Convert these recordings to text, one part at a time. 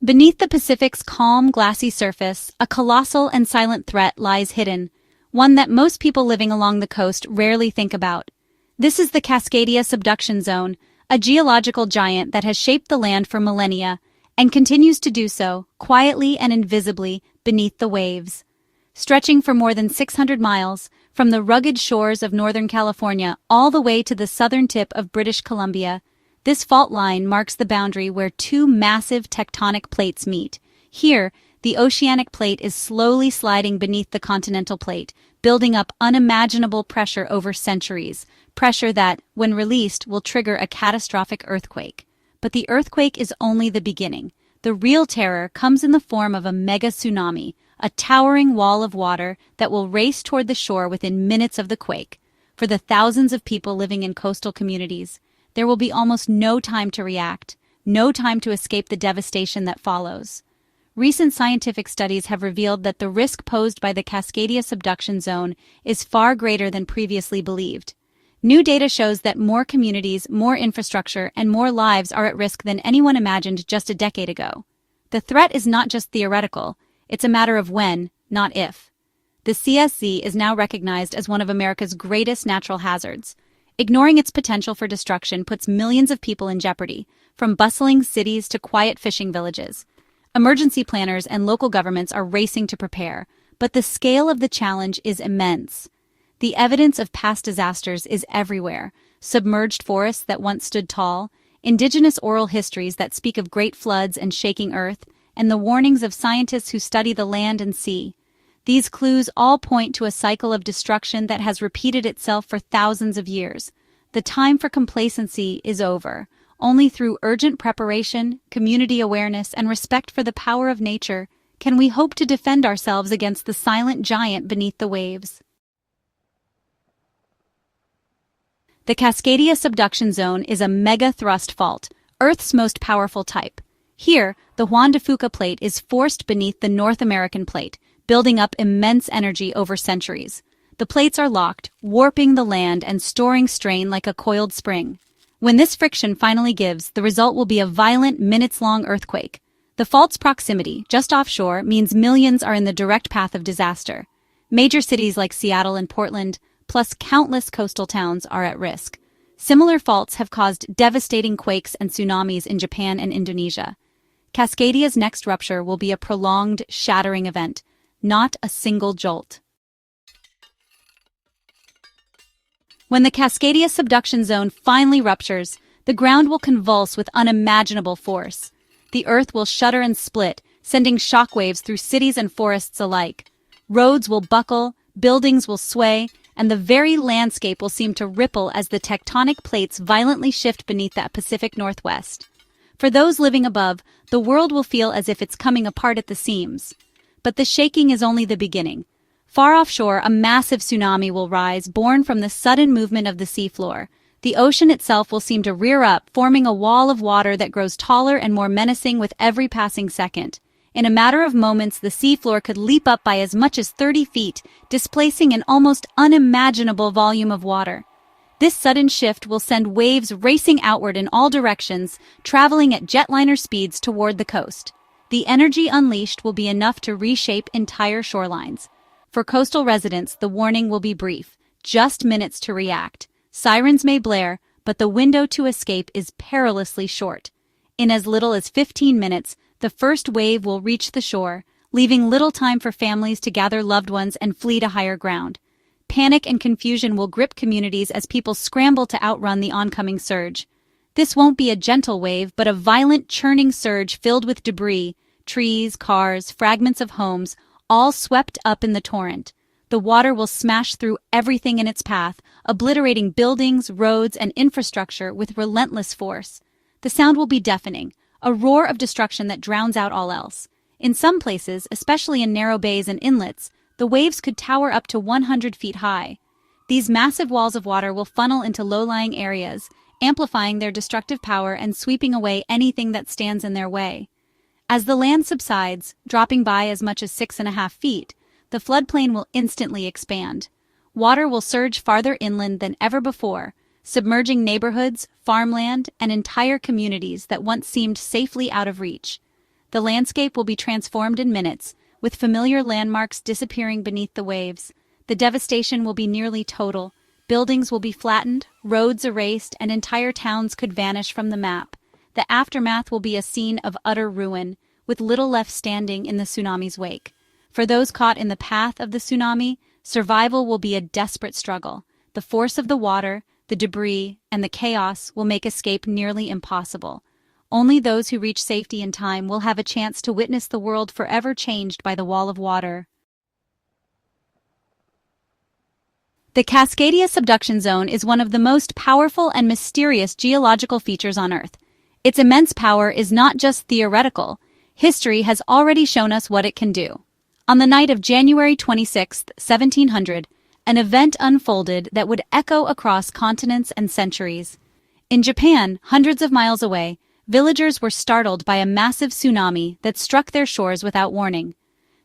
Beneath the Pacific's calm, glassy surface, a colossal and silent threat lies hidden, one that most people living along the coast rarely think about. This is the Cascadia Subduction Zone, a geological giant that has shaped the land for millennia and continues to do so, quietly and invisibly, beneath the waves. Stretching for more than 600 miles, from the rugged shores of Northern California all the way to the southern tip of British Columbia, this fault line marks the boundary where two massive tectonic plates meet. Here, the oceanic plate is slowly sliding beneath the continental plate, building up unimaginable pressure over centuries, pressure that, when released, will trigger a catastrophic earthquake. But the earthquake is only the beginning. The real terror comes in the form of a mega-tsunami, a towering wall of water that will race toward the shore within minutes of the quake. For the thousands of people living in coastal communities, there will be almost no time to react, no time to escape the devastation that follows. Recent scientific studies have revealed that the risk posed by the Cascadia Subduction Zone is far greater than previously believed. New data shows that more communities, more infrastructure, and more lives are at risk than anyone imagined just a decade ago. The threat is not just theoretical, it's a matter of when, not if. The CSZ is now recognized as one of America's greatest natural hazards. Ignoring its potential for destruction puts millions of people in jeopardy, from bustling cities to quiet fishing villages. Emergency planners and local governments are racing to prepare, but the scale of the challenge is immense. The evidence of past disasters is everywhere: submerged forests that once stood tall, indigenous oral histories that speak of great floods and shaking earth, and the warnings of scientists who study the land and sea. These clues all point to a cycle of destruction that has repeated itself for thousands of years. The time for complacency is over. Only through urgent preparation, community awareness, and respect for the power of nature can we hope to defend ourselves against the silent giant beneath the waves. The Cascadia Subduction Zone is a mega-thrust fault, Earth's most powerful type. Here, the Juan de Fuca Plate is forced beneath the North American Plate, building up immense energy over centuries. The plates are locked, warping the land and storing strain like a coiled spring. When this friction finally gives, the result will be a violent, minutes-long earthquake. The fault's proximity, just offshore, means millions are in the direct path of disaster. Major cities like Seattle and Portland, plus countless coastal towns, are at risk. Similar faults have caused devastating quakes and tsunamis in Japan and Indonesia. Cascadia's next rupture will be a prolonged, shattering event, not a single jolt. When the Cascadia Subduction Zone finally ruptures, the ground will convulse with unimaginable force. The earth will shudder and split, sending shockwaves through cities and forests alike. Roads will buckle, buildings will sway, and the very landscape will seem to ripple as the tectonic plates violently shift beneath that Pacific Northwest. For those living above, the world will feel as if it's coming apart at the seams. But the shaking is only the beginning. Far offshore, a massive tsunami will rise, born from the sudden movement of the seafloor. The ocean itself will seem to rear up, forming a wall of water that grows taller and more menacing with every passing second. In a matter of moments, the seafloor could leap up by as much as 30 feet, displacing an almost unimaginable volume of water. This sudden shift will send waves racing outward in all directions, traveling at jetliner speeds toward the coast. The energy unleashed will be enough to reshape entire shorelines. For coastal residents, the warning will be brief, just minutes to react. Sirens may blare, but the window to escape is perilously short. In as little as 15 minutes, the first wave will reach the shore, leaving little time for families to gather loved ones and flee to higher ground. Panic and confusion will grip communities as people scramble to outrun the oncoming surge. This won't be a gentle wave, but a violent, churning surge filled with debris, trees, cars, fragments of homes, all swept up in the torrent. The water will smash through everything in its path, obliterating buildings, roads, and infrastructure with relentless force. The sound will be deafening, a roar of destruction that drowns out all else. In some places, especially in narrow bays and inlets, the waves could tower up to 100 feet high. These massive walls of water will funnel into low-lying areas, amplifying their destructive power and sweeping away anything that stands in their way. As the land subsides, dropping by as much as 6.5 feet, the floodplain will instantly expand. Water will surge farther inland than ever before, submerging neighborhoods, farmland, and entire communities that once seemed safely out of reach. The landscape will be transformed in minutes, with familiar landmarks disappearing beneath the waves. The devastation will be nearly total. Buildings will be flattened, roads erased, and entire towns could vanish from the map. The aftermath will be a scene of utter ruin, with little left standing in the tsunami's wake. For those caught in the path of the tsunami, survival will be a desperate struggle. The force of the water, the debris, and the chaos will make escape nearly impossible. Only those who reach safety in time will have a chance to witness the world forever changed by the wall of water. The Cascadia Subduction Zone is one of the most powerful and mysterious geological features on Earth. Its immense power is not just theoretical. History has already shown us what it can do. On the night of January 26, 1700, an event unfolded that would echo across continents and centuries. In Japan, hundreds of miles away, villagers were startled by a massive tsunami that struck their shores without warning.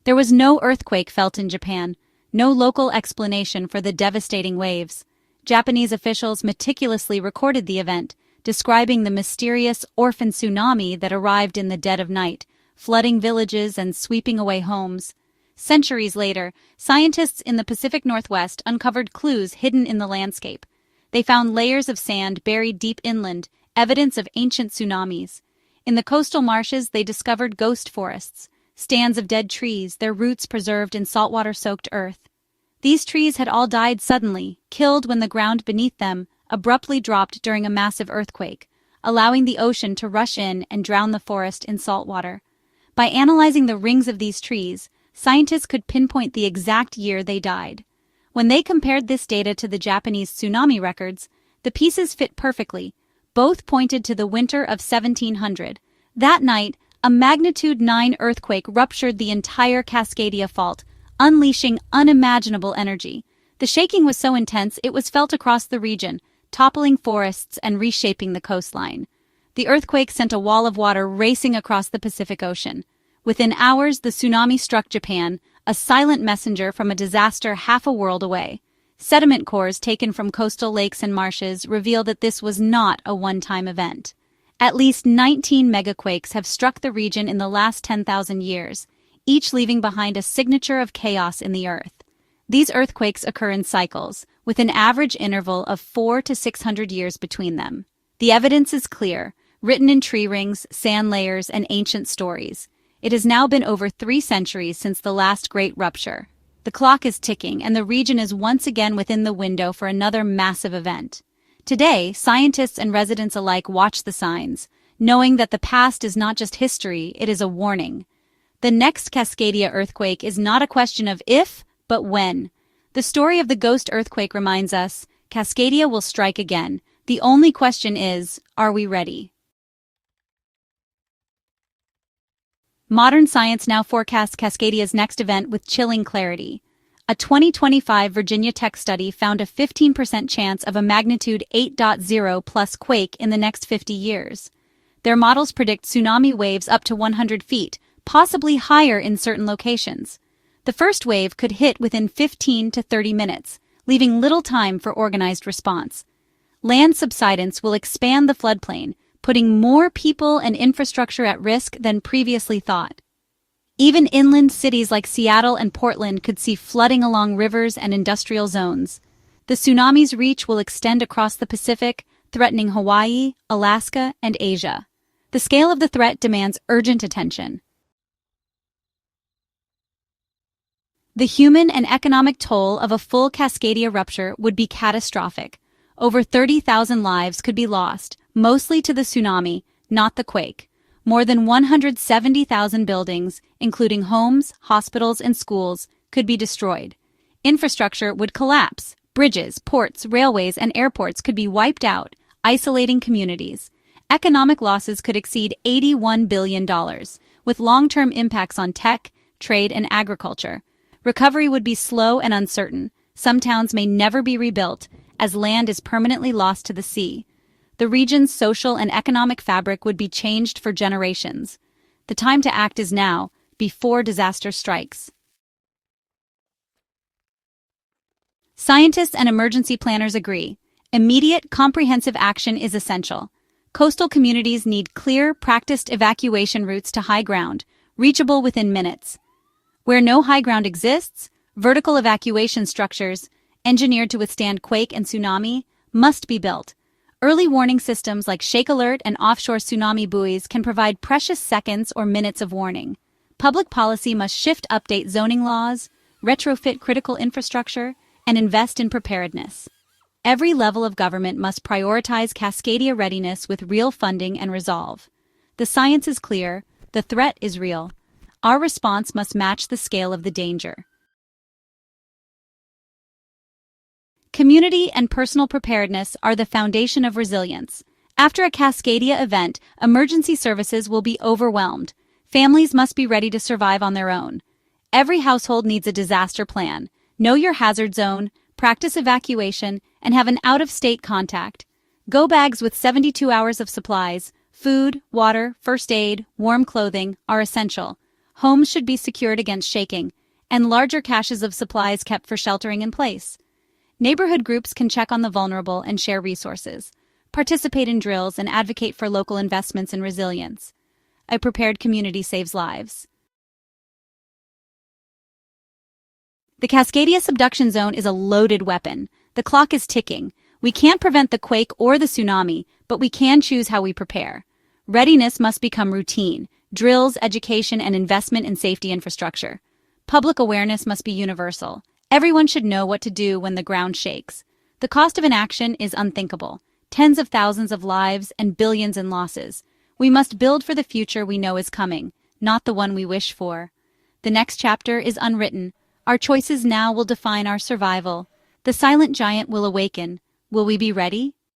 There was no earthquake felt in Japan, no local explanation for the devastating waves. Japanese officials meticulously recorded the event, describing the mysterious orphan tsunami that arrived in the dead of night, flooding villages and sweeping away homes. Centuries later, scientists in the Pacific Northwest uncovered clues hidden in the landscape. They found layers of sand buried deep inland, evidence of ancient tsunamis. In the coastal marshes, they discovered ghost forests, stands of dead trees, their roots preserved in saltwater-soaked earth. These trees had all died suddenly, killed when the ground beneath them abruptly dropped during a massive earthquake, allowing the ocean to rush in and drown the forest in salt water. By analyzing the rings of these trees, scientists could pinpoint the exact year they died. When they compared this data to the Japanese tsunami records, the pieces fit perfectly. Both pointed to the winter of 1700. That night, a magnitude 9 earthquake ruptured the entire Cascadia Fault, unleashing unimaginable energy. The shaking was so intense it was felt across the region, toppling forests and reshaping the coastline. The earthquake sent a wall of water racing across the Pacific Ocean. Within hours, the tsunami struck Japan, a silent messenger from a disaster half a world away. Sediment cores taken from coastal lakes and marshes reveal that this was not a one-time event. At least 19 megaquakes have struck the region in the last 10,000 years, each leaving behind a signature of chaos in the earth. These earthquakes occur in cycles, with an average interval of 400 to 600 years between them. The evidence is clear, written in tree rings, sand layers, and ancient stories. It has now been over 3 centuries since the last great rupture. The clock is ticking, and the region is once again within the window for another massive event. Today, scientists and residents alike watch the signs, knowing that the past is not just history, it is a warning. The next Cascadia earthquake is not a question of if, but when. The story of the ghost earthquake reminds us, Cascadia will strike again. The only question is, are we ready? Modern science now forecasts Cascadia's next event with chilling clarity. A 2025 Virginia Tech study found a 15% chance of a magnitude 8.0 plus quake in the next 50 years. Their models predict tsunami waves up to 100 feet, possibly higher in certain locations. The first wave could hit within 15 to 30 minutes, leaving little time for organized response. Land subsidence will expand the floodplain, putting more people and infrastructure at risk than previously thought. Even inland cities like Seattle and Portland could see flooding along rivers and industrial zones. The tsunami's reach will extend across the Pacific, threatening Hawaii, Alaska, and Asia. The scale of the threat demands urgent attention. The human and economic toll of a full Cascadia rupture would be catastrophic. Over 30,000 lives could be lost, mostly to the tsunami, not the quake. More than 170,000 buildings, including homes, hospitals, and schools, could be destroyed. Infrastructure would collapse. Bridges, ports, railways, and airports could be wiped out, isolating communities. Economic losses could exceed $81 billion, with long-term impacts on tech, trade, and agriculture. Recovery would be slow and uncertain. Some towns may never be rebuilt, as land is permanently lost to the sea. The region's social and economic fabric would be changed for generations. The time to act is now, before disaster strikes. Scientists and emergency planners agree. Immediate, comprehensive action is essential. Coastal communities need clear, practiced evacuation routes to high ground, reachable within minutes. Where no high ground exists, vertical evacuation structures, engineered to withstand quake and tsunami, must be built. Early warning systems like shake alert and offshore tsunami buoys can provide precious seconds or minutes of warning. Public policy must update zoning laws, retrofit critical infrastructure, and invest in preparedness. Every level of government must prioritize Cascadia readiness with real funding and resolve. The science is clear, the threat is real. Our response must match the scale of the danger. Community and personal preparedness are the foundation of resilience. After a Cascadia event, emergency services will be overwhelmed. Families must be ready to survive on their own. Every household needs a disaster plan. Know your hazard zone, practice evacuation, and have an out-of-state contact. Go bags with 72 hours of supplies. Food, water, first aid, warm clothing are essential. Homes should be secured against shaking, and larger caches of supplies kept for sheltering in place. Neighborhood groups can check on the vulnerable and share resources. Participate in drills and advocate for local investments in resilience. A prepared community saves lives. The Cascadia Subduction Zone is a loaded weapon. The clock is ticking. We can't prevent the quake or the tsunami, but we can choose how we prepare. Readiness must become routine. Drills, education, and investment in safety infrastructure. Public awareness must be universal. Everyone should know what to do when the ground shakes. The cost of inaction is unthinkable. Tens of thousands of lives and billions in losses. We must build for the future we know is coming, not the one we wish for. The next chapter is unwritten. Our choices now will define our survival. The silent giant will awaken. Will we be ready?